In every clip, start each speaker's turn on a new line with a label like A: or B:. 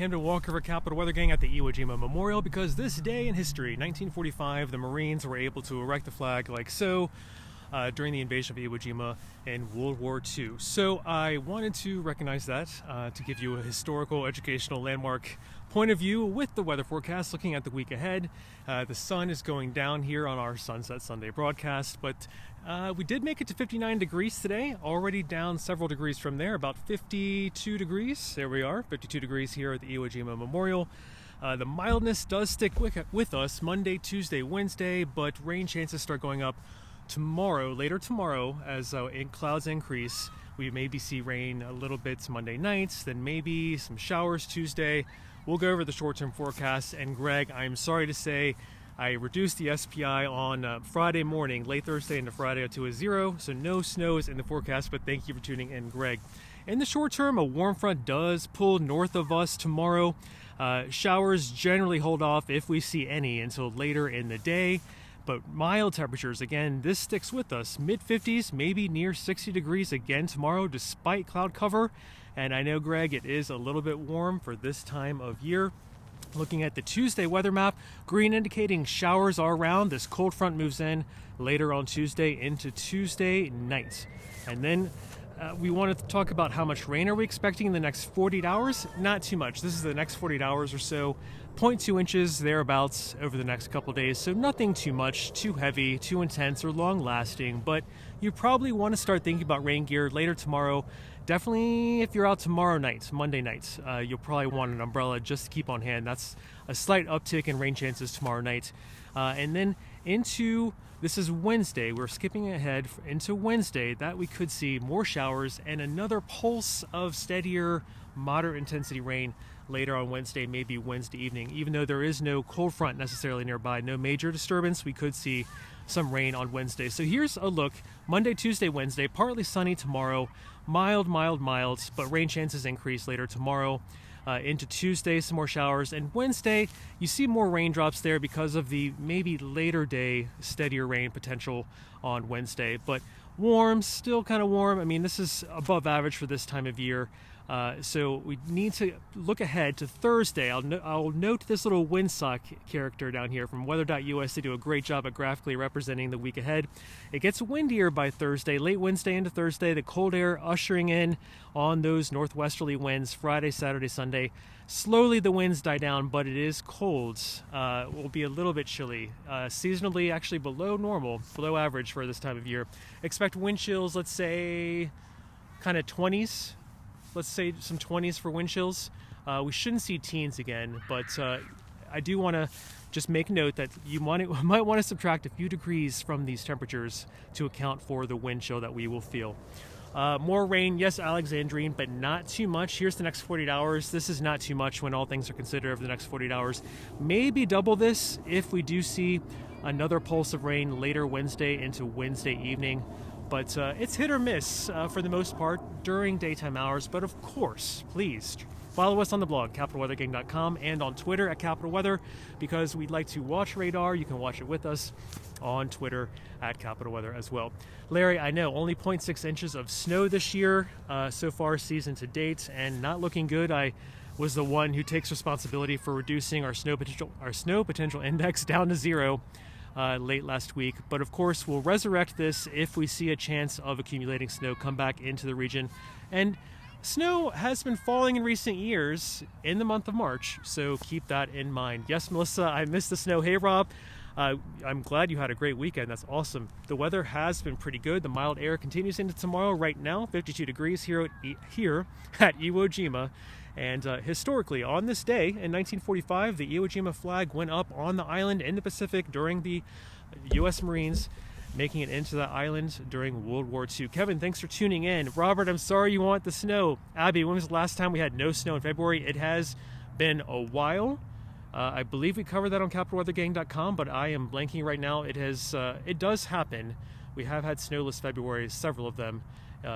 A: Hamden Walker for Capital Weather Gang at the Iwo Jima Memorial, because this day in history, 1945, the Marines were able to erect the flag like so during the invasion of Iwo Jima in World War II. So I wanted to recognize that to give you a historical, educational, landmark point of view with the weather forecast looking at the week ahead. The sun is going down here on our Sunset Sunday broadcast, but we did make it to 59 degrees today, already down several degrees from there, about 52 degrees. There we are, 52 degrees here at the Iwo Jima Memorial. The mildness does stick with us Monday, Tuesday, Wednesday, but rain chances start going up tomorrow, later tomorrow, as clouds increase. We maybe see rain a little bit Monday nights, then maybe some showers Tuesday. We'll go over the short-term forecast, and Greg, I'm sorry to say, I reduced the SPI on Friday morning, late Thursday into Friday to a 0, so no snow is in the forecast, but thank you for tuning in, Greg. In the short term, a warm front does pull north of us tomorrow. Showers generally hold off, if we see any, until later in the day. But mild temperatures, again, this sticks with us. Mid-50s, maybe near 60 degrees again tomorrow, despite cloud cover. And I know, Greg, it is a little bit warm for this time of year. Looking at the Tuesday weather map, green indicating showers are around. This cold front moves in later on Tuesday into Tuesday night. And then we wanted to talk about how much rain are we expecting in the next 48 hours. Not too much. This is the next 48 hours or so. 0.2 inches thereabouts over the next couple days. So nothing too much, too heavy, too intense, or long lasting. But you probably want to start thinking about rain gear later tomorrow. Definitely if you're out tomorrow night, Monday night, you'll probably want an umbrella just to keep on hand. That's a slight uptick in rain chances tomorrow night. And then this is Wednesday. We're skipping ahead into Wednesday, that we could see more showers and another pulse of steadier, moderate intensity rain later on Wednesday, maybe Wednesday evening. Even though there is no cold front necessarily nearby, no major disturbance, we could see some rain on Wednesday. So here's a look. Monday, Tuesday, Wednesday, partly sunny tomorrow. Mild, but rain chances increase later tomorrow. Into Tuesday, some more showers. And Wednesday, you see more raindrops there because of the maybe later day steadier rain potential on Wednesday. But warm, still kind of warm. I mean, this is above average for this time of year. So we need to look ahead to Thursday. I'll note this little windsock character down here from weather.us. They do a great job at graphically representing the week ahead. It gets windier by Thursday, late Wednesday into Thursday. The cold air ushering in on those northwesterly winds Friday, Saturday, Sunday. Slowly the winds die down, but it is cold. Will be a little bit chilly. Seasonally actually below normal, below average for this time of year. Expect wind chills, let's say kind of 20s. Let's say some 20s for wind chills. We shouldn't see teens again, but I do want to just make note that you might want to subtract a few degrees from these temperatures to account for the wind chill that we will feel. More rain, yes, Alexandrine, but not too much. Here's the next 48 hours. This is not too much when all things are considered over the next 48 hours. Maybe double this if we do see another pulse of rain later Wednesday into Wednesday evening. But it's hit or miss for the most part during daytime hours. But of course, please follow us on the blog, capitalweathergang.com, and on Twitter at Capital Weather, because we'd like to watch radar. You can watch it with us on Twitter at Capital Weather as well. Larry, I know only 0.6 inches of snow this year so far season to date, and not looking good. I was the one who takes responsibility for reducing our snow potential index down to 0. Late last week, but of course we'll resurrect this if we see a chance of accumulating snow come back into the region. And snow has been falling in recent years in the month of March, so keep that in mind. Yes, Melissa, I missed the snow. Hey, Rob, I'm glad you had a great weekend. That's awesome. The weather has been pretty good. The mild air continues into tomorrow. Right now, 52 degrees here at Iwo Jima. And historically, on this day in 1945, the Iwo Jima flag went up on the island in the Pacific during the U.S. Marines making it into the island during World War II. Kevin, thanks for tuning in. Robert, I'm sorry you want the snow. Abby, when was the last time we had no snow in February? It has been a while. I believe we covered that on capitalweathergang.com, but I am blanking right now. It does happen. We have had snowless February, several of them.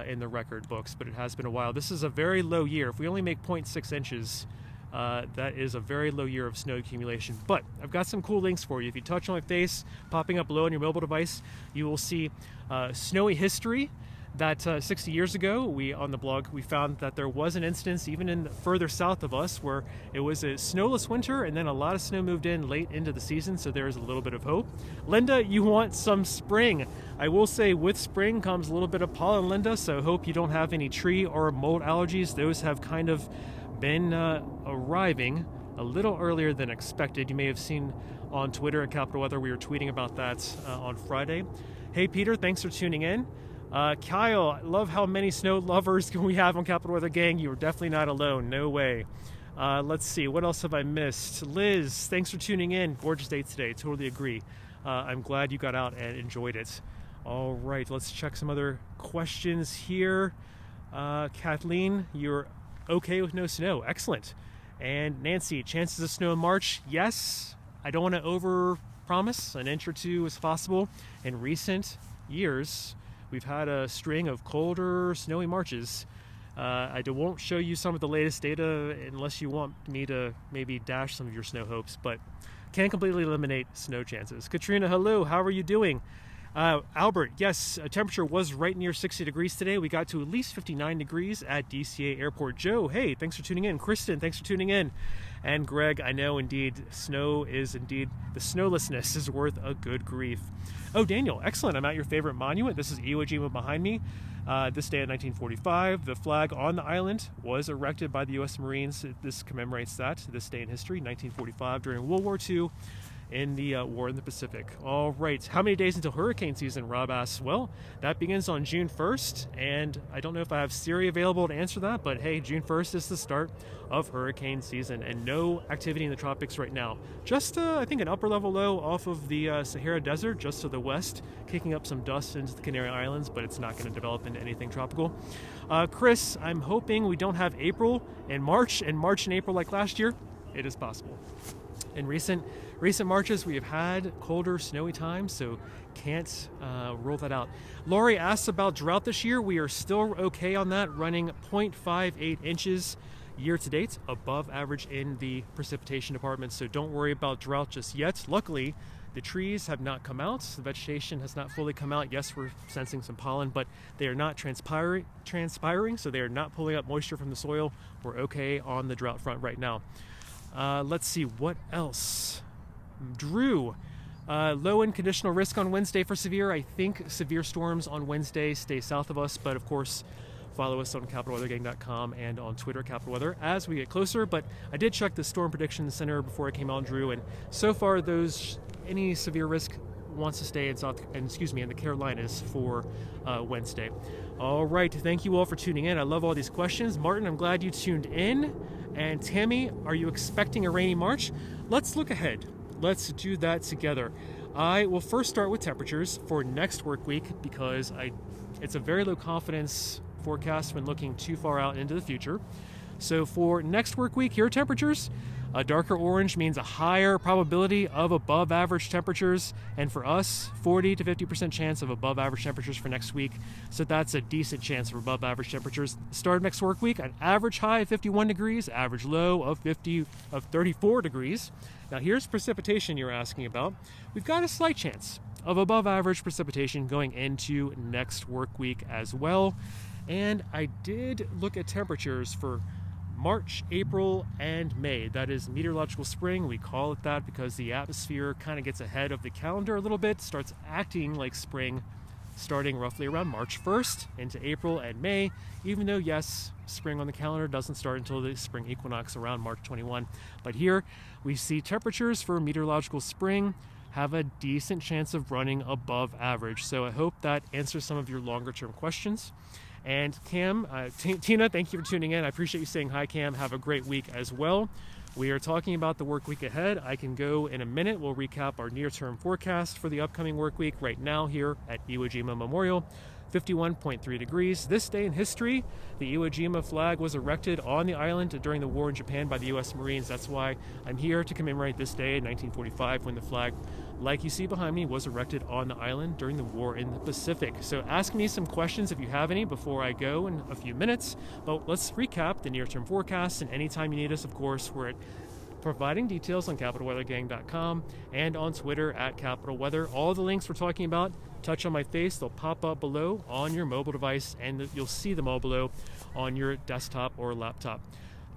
A: In the record books, but it has been a while. This is a very low year. If we only make 0.6 inches, that is a very low year of snow accumulation. But I've got some cool links for you. If you touch on my face, popping up below on your mobile device, you will see snowy history that 60 years ago, on the blog, we found that there was an instance even in further south of us where it was a snowless winter and then a lot of snow moved in late into the season, so there is a little bit of hope. Linda, you want some spring. I will say with spring comes a little bit of pollen, Linda, so hope you don't have any tree or mold allergies. Those have kind of been arriving a little earlier than expected. You may have seen on Twitter at Capital Weather, we were tweeting about that on Friday. Hey Peter, thanks for tuning in. Kyle, I love how many snow lovers we have on Capital Weather Gang. You're definitely not alone. No way. Let's see. What else have I missed? Liz, thanks for tuning in. Gorgeous day today. Totally agree. I'm glad you got out and enjoyed it. All right. Let's check some other questions here. Kathleen, you're okay with no snow. Excellent. And Nancy, chances of snow in March? Yes. I don't want to over-promise. An inch or two is possible. In recent years, we've had a string of colder, snowy Marches. I won't show you some of the latest data unless you want me to maybe dash some of your snow hopes, but can't completely eliminate snow chances. Katrina, hello, how are you doing? Albert, yes, temperature was right near 60 degrees today. We got to at least 59 degrees at DCA Airport. Joe, hey, thanks for tuning in. Kristen, thanks for tuning in. And Greg, I know indeed, the snowlessness is worth a good grief. Oh, Daniel, excellent. I'm at your favorite monument. This is Iwo Jima behind me. This day in 1945, the flag on the island was erected by the U.S. Marines. This commemorates that, this day in history, 1945, during World War II. In the war in the Pacific. All right, how many days until hurricane season, Rob asks? Well, that begins on June 1st, and I don't know if I have Siri available to answer that, but hey, June 1st is the start of hurricane season, and no activity in the tropics right now. Just, I think, an upper level low off of the Sahara Desert, just to the west, kicking up some dust into the Canary Islands, but it's not going to develop into anything tropical. Chris, I'm hoping we don't have April and March and April like last year. It is possible. In recent Marches, we have had colder, snowy times, so can't rule that out. Laurie asks about drought this year. We are still okay on that, running 0.58 inches year to date, above average in the precipitation department, so don't worry about drought just yet. Luckily, the trees have not come out. The vegetation has not fully come out. Yes, we're sensing some pollen, but they are not transpiring, so they are not pulling up moisture from the soil. We're okay on the drought front right now. Let's see, what else? Drew, low and conditional risk on Wednesday for severe. I think severe storms on Wednesday stay south of us, but of course, follow us on CapitalWeatherGang.com and on Twitter, Capital Weather, as we get closer. But I did check the Storm Prediction Center before I came on, Drew, and so far any severe risk wants to stay in the Carolinas for Wednesday. All right, thank you all for tuning in. I love all these questions. Martin, I'm glad you tuned in. And Tammy, are you expecting a rainy March? Let's look ahead. Let's do that together. I will first start with temperatures for next work week because it's a very low confidence forecast when looking too far out into the future. So for next work week, here are temperatures. A darker orange means a higher probability of above average temperatures, and for us, 40 to 50% chance of above average temperatures for next week. So that's a decent chance of above average temperatures. Start of next work week, an average high of 51 degrees, average low of 34 degrees. Now here's precipitation you're asking about. We've got a slight chance of above average precipitation going into next work week as well. And I did look at temperatures for March, April, and May. That is meteorological spring. We call it that because the atmosphere kind of gets ahead of the calendar a little bit, starts acting like spring starting roughly around March 1st into April and May, even though, yes, spring on the calendar doesn't start until the spring equinox around March 21. But here we see temperatures for meteorological spring have a decent chance of running above average. So I hope that answers some of your longer term questions. And Cam, Tina, thank you for tuning in. I appreciate you saying hi, Cam. Have a great week as well. We are talking about the work week ahead. I can go in a minute. We'll recap our near-term forecast for the upcoming work week right now here at Iwo Jima Memorial. 51.3 degrees. This day in history, the Iwo Jima flag was erected on the island during the war in Japan by the U.S. Marines. That's why I'm here to commemorate this day in 1945 when the flag, like you see behind me, was erected on the island during the war in the Pacific. So ask me some questions if you have any before I go in a few minutes. But let's recap the near-term forecast, and anytime you need us, of course, we're at providing details on CapitalWeatherGang.com and on Twitter at Capital Weather. All the links we're talking about touch on my face, they'll pop up below on your mobile device, and you'll see them all below on your desktop or laptop.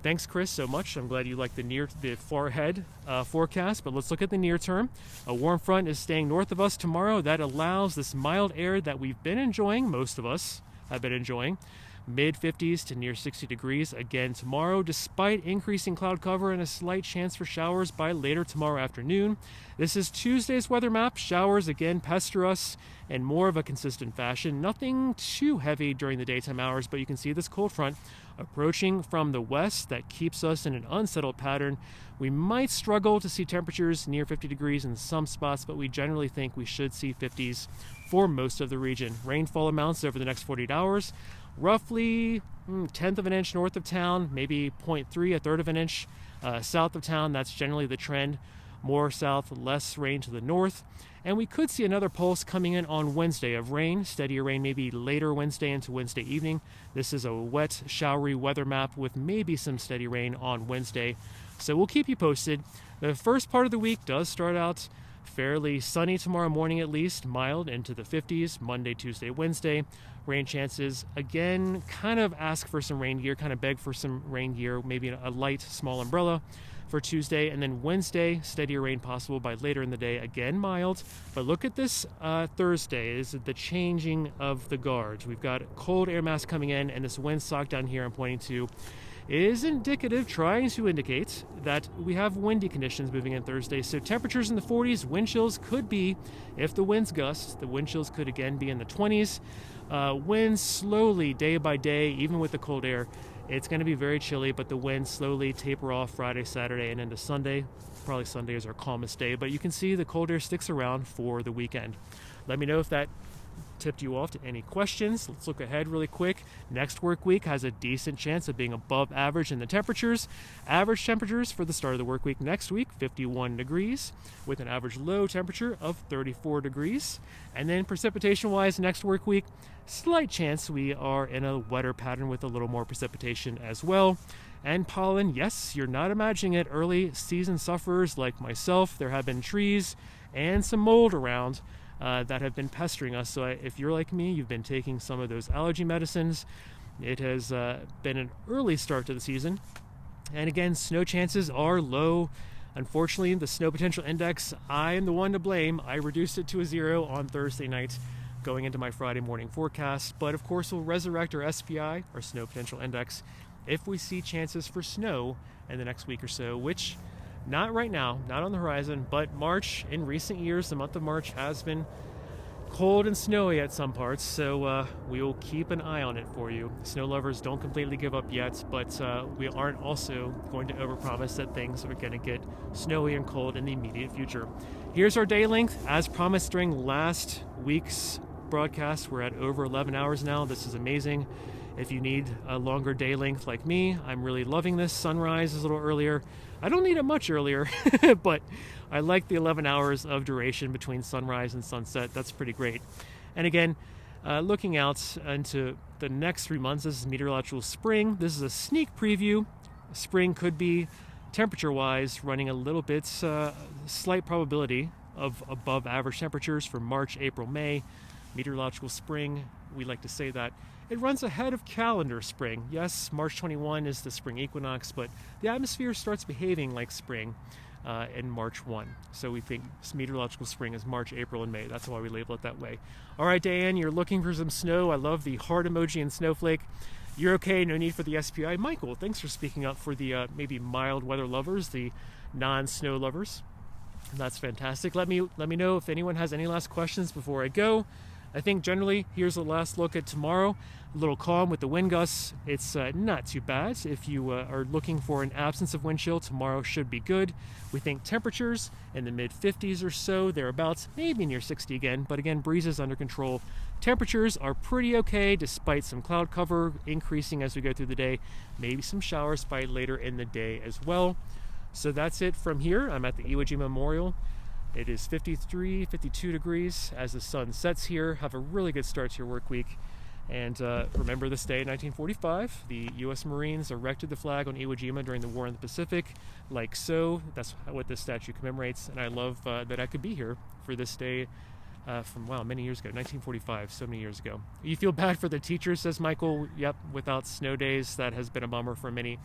A: Thanks, Chris, so much. I'm glad you like the far ahead forecast, but let's look at the near term. A warm front is staying north of us tomorrow. That allows this mild air that we've been enjoying, most of us have been enjoying, mid 50s to near 60 degrees again tomorrow, despite increasing cloud cover and a slight chance for showers by later tomorrow afternoon. This is Tuesday's weather map. Showers again pester us in more of a consistent fashion. Nothing too heavy during the daytime hours, but you can see this cold front approaching from the west that keeps us in an unsettled pattern. We might struggle to see temperatures near 50 degrees in some spots, but we generally think we should see 50s for most of the region. Rainfall amounts over the next 48 hours, roughly 1/10 of an inch north of town, maybe 0.3, a third of an inch south of town. That's generally the trend. More south, less rain to the north. And we could see another pulse coming in on Wednesday of rain, steadier rain maybe later Wednesday into Wednesday evening. This is a wet, showery weather map with maybe some steady rain on Wednesday. So we'll keep you posted. The first part of the week does start out fairly sunny tomorrow morning, at least mild into the 50s, Monday, Tuesday, Wednesday. Rain chances, again, kind of ask for some rain gear, kind of beg for some rain gear, maybe a light, small umbrella for Tuesday. And then Wednesday, steadier rain possible by later in the day, again mild. But look at this Thursday, is the changing of the guards. We've got cold air mass coming in, and this windsock down here I'm pointing to is indicative, trying to indicate that we have windy conditions moving in Thursday. So temperatures in the 40s, wind chills could be, if the winds gust, the wind chills could again be in the 20s. Winds slowly, day by day, even with the cold air, it's going to be very chilly, but the winds slowly taper off Friday, Saturday, and into Sunday. Probably Sunday is our calmest day, but you can see the cold air sticks around for the weekend. Let me know if that tipped you off to any questions. Let's look ahead really quick. Next work week has a decent chance of being above average in the temperatures. Average temperatures for the start of the work week next week, 51 degrees, with an average low temperature of 34 degrees. And then precipitation-wise, next work week, slight chance we are in a wetter pattern with a little more precipitation as well. And pollen, yes, you're not imagining it. Early season sufferers like myself, there have been trees and some mold around that have been pestering us. So if you're like me, you've been taking some of those allergy medicines. It has been an early start to the season. And again, snow chances are low. Unfortunately, the snow potential index, I am the one to blame. I reduced it to a 0 on Thursday night going into my Friday morning forecast. But of course, we'll resurrect our SPI, our snow potential index, if we see chances for snow in the next week or so, which not right now, not on the horizon, but March, in recent years, the month of March has been cold and snowy at some parts, so we will keep an eye on it for you. Snow lovers, don't completely give up yet, but we aren't also going to overpromise that things are going to get snowy and cold in the immediate future. Here's our day length. As promised during last week's broadcast, we're at over 11 hours now. This is amazing. If you need a longer day length like me, I'm really loving this. Sunrise is a little earlier. I don't need it much earlier, but I like the 11 hours of duration between sunrise and sunset. That's pretty great. And again, looking out into the next 3 months, this is meteorological spring. This is a sneak preview. Spring could be, temperature-wise, running a little bit, slight probability of above average temperatures for March, April, May. Meteorological spring, we like to say that it runs ahead of calendar spring. Yes, March 21 is the spring equinox, but the atmosphere starts behaving like spring in March 1. So we think meteorological spring is March, April, and May. That's why we label it that way. All right, Diane, you're looking for some snow. I love the heart emoji and snowflake. You're okay, no need for the SPI. Michael, thanks for speaking up for the maybe mild weather lovers, the non-snow lovers. That's fantastic. Let me know if anyone has any last questions before I go. I think generally, here's a last look at tomorrow. A little calm with the wind gusts. It's not too bad. If you are looking for an absence of wind chill, tomorrow should be good. We think temperatures in the mid-50s or so, thereabouts, maybe near 60 again, but again, breezes under control. Temperatures are pretty okay despite some cloud cover increasing as we go through the day. Maybe some showers by later in the day as well. So that's it from here. I'm at the Iwo Jima Memorial. It is 53, 52 degrees as the sun sets here. Have a really good start to your work week. And remember this day in 1945, the U.S. Marines erected the flag on Iwo Jima during the War in the Pacific, like so. That's what this statue commemorates. And I love that I could be here for this day from, wow, many years ago, 1945, so many years ago. You feel bad for the teachers, says Michael. Yep, without snow days, that has been a bummer for many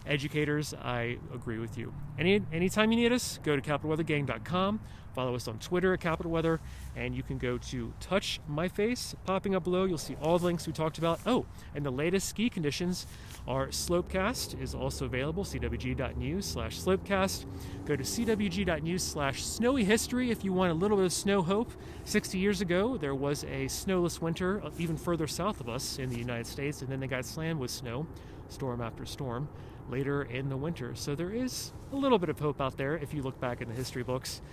A: educators. I agree with you. Anytime you need us, go to capitalweathergang.com. Follow us on Twitter at Capital Weather, and you can go to Touch My Face, popping up below. You'll see all the links we talked about. Oh, and the latest ski conditions. Our Slopecast is also available, cwg.news/slopecast. Go to cwg.news/snowy history if you want a little bit of snow hope. 60 years ago, there was a snowless winter even further south of us in the United States, and then they got slammed with snow, storm after storm, later in the winter. So there is a little bit of hope out there if you look back in the history books.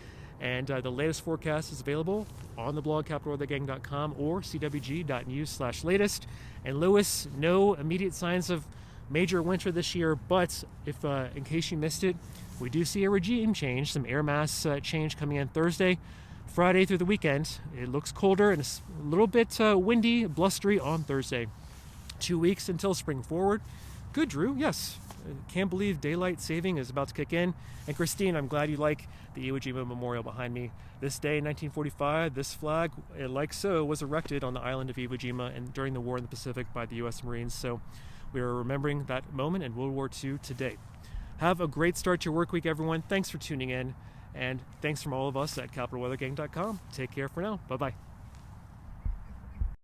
A: And the latest forecast is available on the blog capitalweathergang.com or cwg.news/latest. And Lewis, no immediate signs of major winter this year, but if in case you missed it, we do see a regime change, some air mass change coming in Thursday, Friday through the weekend. It looks colder and a little bit windy, blustery on Thursday. 2 weeks until spring forward. Good, Drew. Yes. Can't believe daylight saving is about to kick in. And Christine, I'm glad you like the Iwo Jima Memorial behind me. This day in 1945, this flag, like so, was erected on the island of Iwo Jima and during the war in the Pacific by the U.S. Marines. So we are remembering that moment in World War II today. Have a great start to your work week, everyone. Thanks for tuning in. And thanks from all of us at capitalweathergang.com. Take care for now. Bye-bye.